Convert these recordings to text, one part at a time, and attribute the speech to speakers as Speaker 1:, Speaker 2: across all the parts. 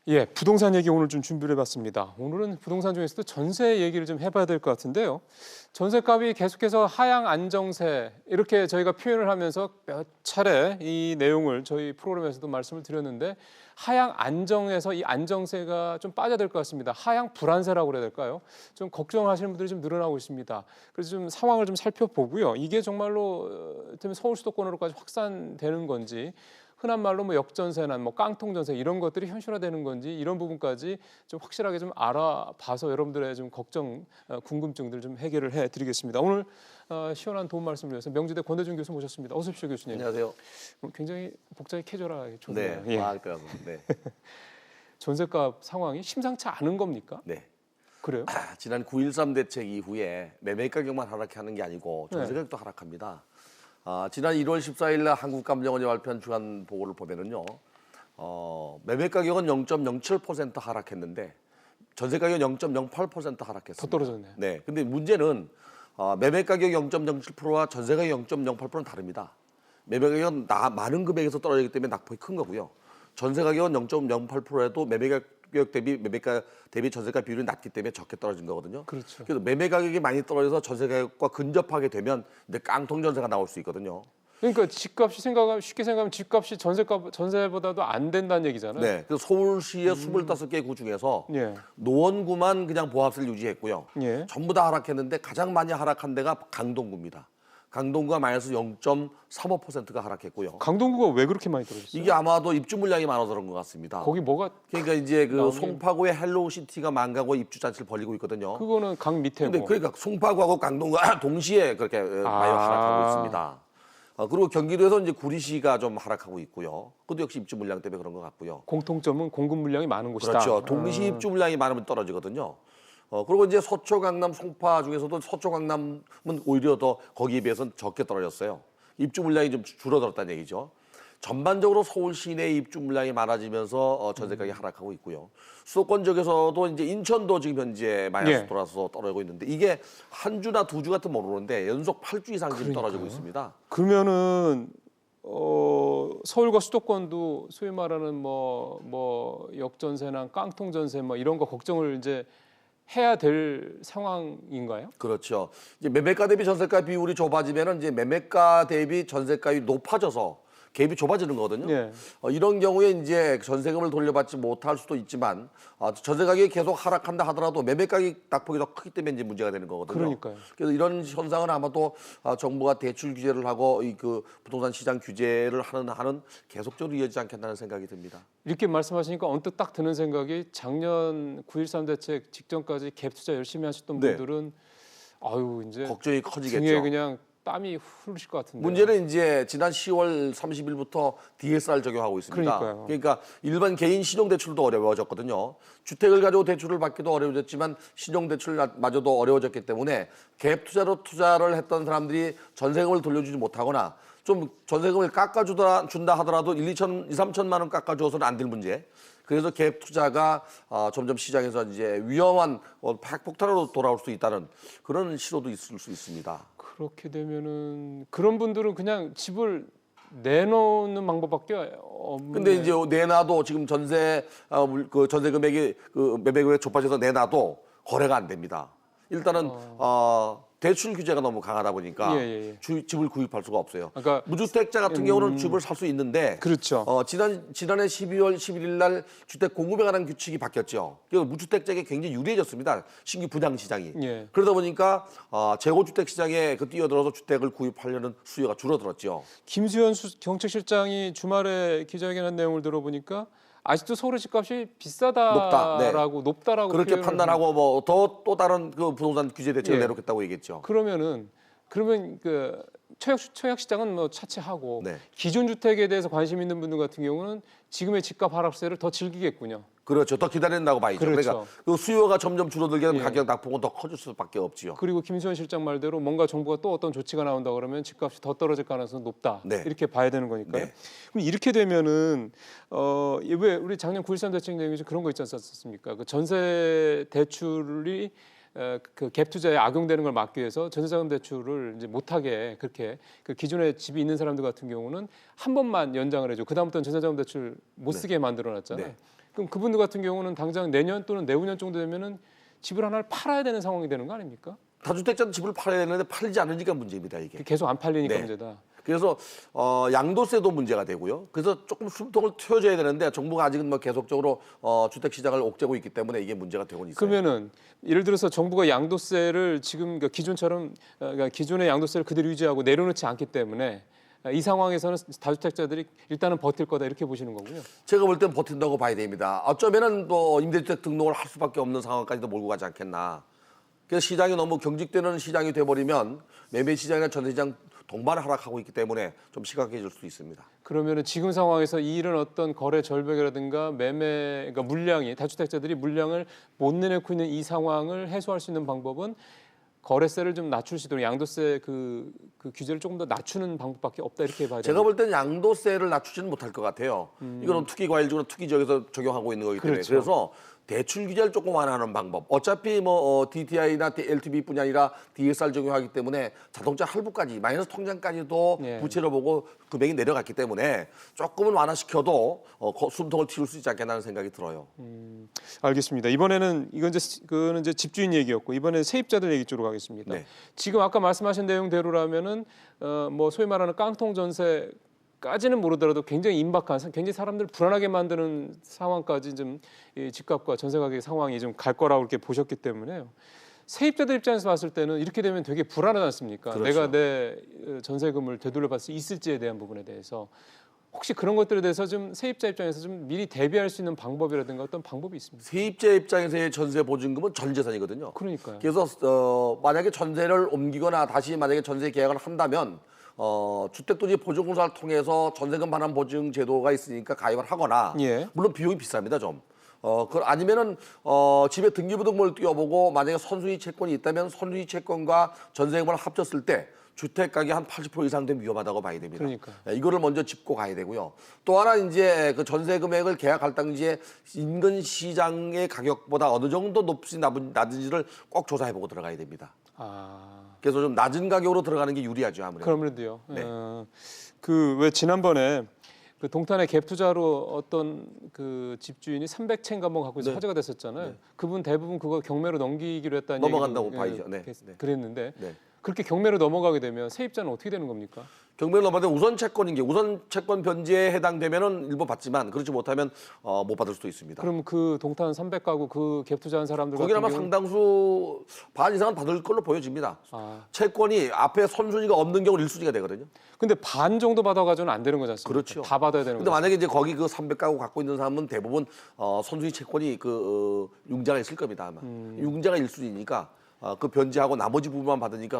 Speaker 1: 예, 부동산 얘기 오늘 좀 준비를 해봤습니다. 오늘은 부동산 중에서도 전세 얘기를 좀 해봐야 될 것 같은데요. 전세값이 계속해서 하향 안정세 이렇게 저희가 표현을 하면서 몇 차례 이 내용을 저희 프로그램에서도 말씀을 드렸는데 하향 안정에서 이 안정세가 좀 빠져야 될 것 같습니다. 하향 불안세라고 그래야 될까요? 좀 걱정하시는 분들이 좀 늘어나고 있습니다. 그래서 좀 상황을 좀 살펴보고요. 이게 정말로 서울 수도권으로까지 확산되는 건지 흔한 말로 뭐 역전세나 뭐 깡통전세 이런 것들이 현실화되는 건지 이런 부분까지 좀 확실하게 좀 알아봐서 여러분들의 좀 걱정, 궁금증들 좀 해결을 해드리겠습니다. 오늘 시원한 도움 말씀을 위해서 명지대 권대중 교수 모셨습니다. 어서 오십시오, 교수님.
Speaker 2: 안녕하세요.
Speaker 1: 굉장히 복장이 캐주얼하게 좋네요.
Speaker 2: 네, 그래서 네.
Speaker 1: 전세값 상황이 심상치 않은 겁니까?
Speaker 2: 네.
Speaker 1: 그래요?
Speaker 2: 지난 9.13 대책 이후에 매매 가격만 하락하는 게 아니고 전세
Speaker 1: 네.
Speaker 2: 가격도 하락합니다. 지난 1월 14일 날 한국감정원이 발표한 주간 보고를 보면은요, 매매 가격은 0.07% 하락했는데 전세 가격 0.08% 하락했습니다.
Speaker 1: 더 떨어졌네요.
Speaker 2: 네. 근데 문제는 매매 가격 0.07%와 전세 가격 0.08%는 다릅니다. 매매 가격은 많은 금액에서 떨어지기 때문에 낙폭이 큰 거고요. 전세 가격은 0.08%에도 매매 가격 대비 매매가 대비 전세가 비율이 낮기 때문에 적게 떨어진 거거든요.
Speaker 1: 그렇죠.
Speaker 2: 그래서 매매 가격이 많이 떨어져서 전세 가격과 근접하게 되면 이제 깡통 전세가 나올 수 있거든요.
Speaker 1: 그러니까 집값이 쉽게 생각하면 집값이 전세보다도 안 된다는 얘기잖아요.
Speaker 2: 네. 그래서 서울시의 25개 구 중에서
Speaker 1: 예.
Speaker 2: 노원구만 그냥 보합세를 유지했고요.
Speaker 1: 예.
Speaker 2: 전부 다 하락했는데 가장 많이 하락한 데가 강동구입니다. 강동구가 마이너스 0.35%가 하락했고요.
Speaker 1: 강동구가 왜 그렇게 많이 떨어졌어요?
Speaker 2: 이게 아마도 입주 물량이 많아서 그런 것 같습니다.
Speaker 1: 거기 뭐가
Speaker 2: 그러니까 이제 그
Speaker 1: 나오긴-
Speaker 2: 송파구의 헬로우시티가 망가고 입주 잔치를 벌이고 있거든요.
Speaker 1: 그거는 강 밑에고.
Speaker 2: 근데 그러니까 송파구하고 강동구가 동시에 그렇게 많이 하락하고 있습니다. 그리고 경기도에서 이제 구리시가 좀 하락하고 있고요. 그것도 역시 입주 물량 때문에 그런 것 같고요.
Speaker 1: 공통점은 공급 물량이 많은 곳이다.
Speaker 2: 그렇죠. 동시 입주 물량이 많으면 떨어지거든요. 그리고 이제 서초, 강남, 송파 중에서도 서초, 강남은 오히려 더 거기에 비해서는 적게 떨어졌어요. 입주 물량이 좀 줄어들었다는 얘기죠. 전반적으로 서울 시내 입주 물량이 많아지면서 전세 가격이 하락하고 있고요. 수도권 지역에서도 이제 인천도 지금 현재 마이너스
Speaker 1: 예.
Speaker 2: 돌아서 떨어지고 있는데 이게 한 주나 두 주 같은 모르는데 연속 8주 이상 지금 떨어지고 있습니다.
Speaker 1: 그러면은 서울과 수도권도 소위 말하는 뭐 역전세나 깡통전세 뭐 이런 거 걱정을 이제 해야 될 상황인가요?
Speaker 2: 그렇죠. 이제 매매가 대비 전세가 비율이 좁아지면은 이제 매매가 대비 전세가율이 높아져서 갭이 좁아지는 거거든요.
Speaker 1: 예.
Speaker 2: 이런 경우에 이제 전세금을 돌려받지 못할 수도 있지만 전세 가격이 계속 하락한다 하더라도 매매 가격 낙폭이 더 크기 때문에 이제 문제가 되는 거거든요.
Speaker 1: 그러니까요.
Speaker 2: 그래서 이런 현상은 아마도 정부가 대출 규제를 하고 이 그 부동산 시장 규제를 하는 한은 계속적으로 이어지지 않겠다는 생각이 듭니다.
Speaker 1: 이렇게 말씀하시니까 언뜻 딱 드는 생각이 작년 9.13 대책 직전까지 갭 투자 열심히 하셨던
Speaker 2: 네.
Speaker 1: 분들은 아유 이제
Speaker 2: 걱정이
Speaker 1: 등에
Speaker 2: 커지겠죠.
Speaker 1: 그냥 땀이 흐르실 것 같은데.
Speaker 2: 문제는 이제 지난 10월 30일부터 DSR 적용하고 있습니다.
Speaker 1: 그러니까요.
Speaker 2: 그러니까 일반 개인 신용대출도 어려워졌거든요. 주택을 가지고 대출을 받기도 어려워졌지만 신용대출마저도 어려워졌기 때문에 갭 투자로 투자를 했던 사람들이 전세금을 돌려주지 못하거나 좀 전세금을 준다 하더라도 2, 3천만 원 깎아주어서는 안 될 문제. 그래서 갭 투자가 점점 시장에서 이제 위험한 폭탄으로 돌아올 수 있다는 그런 시도도 있을 수 있습니다.
Speaker 1: 그렇게 되면은 그런 분들은 그냥 집을 내놓는 방법밖에 없는.
Speaker 2: 근데 이제 내놔도 지금 그 전세 금액이 그 매매 금액 좁아져서 내놔도 거래가 안 됩니다. 일단은 대출 규제가 너무 강하다 보니까
Speaker 1: 예.
Speaker 2: 집을 구입할 수가 없어요.
Speaker 1: 그러니까
Speaker 2: 무주택자 같은 경우는 집을 살 수 있는데
Speaker 1: 그렇죠.
Speaker 2: 지난해 12월 11일 날 주택 공급에 관한 규칙이 바뀌었죠. 그래서 무주택자에게 굉장히 유리해졌습니다. 신규 분양 시장이.
Speaker 1: 예.
Speaker 2: 그러다 보니까 재고주택 시장에 뛰어들어서 주택을 구입하려는 수요가 줄어들었죠.
Speaker 1: 김수현 경책실장이 주말에 기자회견한 내용을 들어보니까 아직도 서울의 집값이 비싸다라고 높다라고
Speaker 2: 그렇게
Speaker 1: 표현을
Speaker 2: 판단하고 뭐 또 다른 그 부동산 규제 대책을
Speaker 1: 예.
Speaker 2: 내놓겠다고 얘기했죠.
Speaker 1: 그러면 그 청약 시장은 뭐 차치하고
Speaker 2: 네.
Speaker 1: 기존 주택에 대해서 관심 있는 분들 같은 경우는 지금의 집값 하락세를 더 즐기겠군요.
Speaker 2: 그렇죠. 더 기다린다고 봐야죠.
Speaker 1: 그렇죠.
Speaker 2: 그러니까 그 수요가 점점 줄어들게 되면
Speaker 1: 예.
Speaker 2: 가격 낙폭은 더 커질 수밖에 없지요.
Speaker 1: 그리고 김수현 실장 말대로 뭔가 정부가 또 어떤 조치가 나온다 그러면 집값이 더 떨어질 가능성이 높다.
Speaker 2: 네.
Speaker 1: 이렇게 봐야 되는 거니까요.
Speaker 2: 네.
Speaker 1: 그럼 이렇게 되면은 왜 우리 작년 9.13 대책 내용에 그런 거 있지 않습니까? 그 전세 대출이 그 갭 투자에 악용되는 걸 막기 위해서 전세자금 대출을 이제 못하게 그렇게 그 기존에 집이 있는 사람들 같은 경우는 한 번만 연장을 해줘. 그 다음부터는 전세자금 대출 못 쓰게 만들어놨잖아요.
Speaker 2: 네.
Speaker 1: 그럼 그분들 같은 경우는 당장 내년 또는 내후년 정도 되면은 집을 하나를 팔아야 되는 상황이 되는 거 아닙니까?
Speaker 2: 다주택자는 집을 팔아야 되는데 팔지 않으니까 문제입니다, 이게.
Speaker 1: 계속 안 팔리니까
Speaker 2: 네.
Speaker 1: 문제다.
Speaker 2: 그래서 양도세도 문제가 되고요. 그래서 조금 숨통을 트여줘야 되는데 정부가 아직은 뭐 계속적으로 주택 시장을 옥죄고 있기 때문에 이게 문제가 되고 있어요.
Speaker 1: 그러면은 예를 들어서 정부가 양도세를 지금 그러니까 기존처럼 그러니까 기존의 양도세를 그대로 유지하고 내려놓지 않기 때문에 이 상황에서는 다주택자들이 일단은 버틸 거다 이렇게 보시는 거고요.
Speaker 2: 제가 볼 땐 버틴다고 봐야 됩니다. 어쩌면은 또 임대주택 등록을 할 수밖에 없는 상황까지도 몰고 가지 않겠나. 그래서 시장이 너무 경직되는 시장이 돼버리면 매매 시장이나 전세 시장 동반 하락하고 있기 때문에 좀 심각해질 수 있습니다.
Speaker 1: 그러면은 지금 상황에서 이 일은 어떤 거래 절벽이라든가 매매 그러니까 물량이 다주택자들이 물량을 못 내놓고 있는 이 상황을 해소할 수 있는 방법은 거래세를 좀 낮출 수 있도록 양도세 그 규제를 조금 더 낮추는 방법밖에 없다 이렇게 봐야
Speaker 2: 제가
Speaker 1: 돼요.
Speaker 2: 볼 때는 양도세를 낮추지는 못할 것 같아요. 이거는 투기 과일적으로 투기 지역에서 적용하고 있는 거기 때문에
Speaker 1: 그렇죠.
Speaker 2: 그래서 대출 규제를 조금 완화하는 방법. 어차피 뭐 DTI나 LTV뿐이 아니라 DSR 적용하기 때문에 자동차 할부까지 마이너스 통장까지도
Speaker 1: 예.
Speaker 2: 부채로 보고 금액이 내려갔기 때문에 조금은 완화시켜도 숨통을 틔울 수 있지 않겠나 하는 생각이 들어요.
Speaker 1: 알겠습니다. 이번에는 그거는 이제 집주인 얘기였고 이번에 세입자들 얘기 쪽으로 가겠습니다.
Speaker 2: 네.
Speaker 1: 지금 아까 말씀하신 내용대로라면은 뭐 소위 말하는 깡통 전세까지는 모르더라도 굉장히 임박한, 굉장히 사람들 불안하게 만드는 상황까지 좀 이 집값과 전세 가격 상황이 좀 갈 거라고 이렇게 보셨기 때문에요. 세입자들 입장에서 봤을 때는 이렇게 되면 되게 불안하지 않습니까?
Speaker 2: 그렇죠.
Speaker 1: 내가 내 전세금을 되돌려받을 수 있을지에 대한 부분에 대해서 혹시 그런 것들에 대해서 좀 세입자 입장에서 좀 미리 대비할 수 있는 방법이라든가 어떤 방법이 있습니까?
Speaker 2: 세입자 입장에서의 전세 보증금은 전 재산이거든요.
Speaker 1: 그러니까요.
Speaker 2: 그래서 만약에 전세를 옮기거나 다시 만약에 전세 계약을 한다면 주택도시 보증공사를 통해서 전세금 반환 보증 제도가 있으니까 가입을 하거나
Speaker 1: 예.
Speaker 2: 물론 비용이 비쌉니다 좀. 아니면은 집에 등기부등본을 띄워보고 만약에 선순위 채권이 있다면 선순위 채권과 전세금을 합쳤을 때 주택 가격이 한 80% 이상 되면 위험하다고 봐야 됩니다.
Speaker 1: 그러니까요.
Speaker 2: 이거를 먼저 짚고 가야 되고요. 또 하나 이제 그 전세 금액을 계약할 당시에 인근 시장의 가격보다 어느 정도 높이 낮은지를 꼭 조사해보고 들어가야 됩니다.
Speaker 1: 아.
Speaker 2: 그래서 좀 낮은 가격으로 들어가는 게 유리하죠 아무래도.
Speaker 1: 그러면도요.
Speaker 2: 네.
Speaker 1: 그 왜 지난번에 그 동탄의 갭 투자로 어떤 그 집주인이 300채인가 한번 갖고 있어
Speaker 2: 네.
Speaker 1: 화제가 됐었잖아요. 그분 대부분 그거 경매로 넘기기로 했다는
Speaker 2: 넘어간다고
Speaker 1: 얘기도,
Speaker 2: 봐야죠. 네.
Speaker 1: 그랬는데
Speaker 2: 네.
Speaker 1: 그렇게 경매로 넘어가게 되면 세입자는 어떻게 되는 겁니까?
Speaker 2: 경매를 넘어가면 우선 채권인 게 우선 채권 변제에 해당되면은 일부 받지만 그렇지 못하면 못 받을 수도 있습니다.
Speaker 1: 그럼 그 동탄 300가구 그 갭 투자한 사람들
Speaker 2: 거기는 아마
Speaker 1: 같은 경우는
Speaker 2: 상당수 반 이상은 받을 걸로 보여집니다.
Speaker 1: 아.
Speaker 2: 채권이 앞에 선순위가 없는 경우는 1순위가 되거든요.
Speaker 1: 근데 반 정도 받아가지고는 안 되는 거지 않습니까?
Speaker 2: 그렇죠.
Speaker 1: 다 받아야 되는
Speaker 2: 근데
Speaker 1: 거죠.
Speaker 2: 만약에 이제 거기 그 300가구 갖고 있는 사람은 대부분 선순위 채권이 그 융자가 있을 겁니다 아마. 융자가 1순위니까 그 변제하고 나머지 부분만 받으니까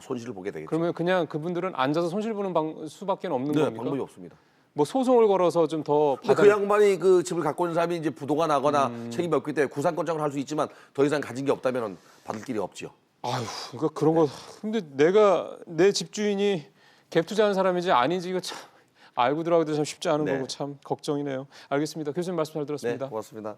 Speaker 2: 손실을 보게 되겠죠.
Speaker 1: 그러면 그냥 그분들은 앉아서 손실 보는 수밖에 없는
Speaker 2: 네,
Speaker 1: 겁니까?
Speaker 2: 방법이 없습니다.
Speaker 1: 뭐 소송을 걸어서 좀 더
Speaker 2: 근데
Speaker 1: 받아.
Speaker 2: 그 양반이 그 집을 갖고 있는 사람이 이제 부도가 나거나 책임이 없기 때문에 구상권장을 할 수 있지만 더 이상 가진 게 없다면 받을 길이 없지요.
Speaker 1: 아유, 그러니까 그런 거. 근데 내가 내 집주인이 갭 투자하는 사람인지 아닌지 이거 참 알고 들어가기도 참 쉽지 않은
Speaker 2: 네.
Speaker 1: 거고 참 걱정이네요. 알겠습니다. 교수님 말씀 잘
Speaker 2: 네,
Speaker 1: 들었습니다.
Speaker 2: 고맙습니다.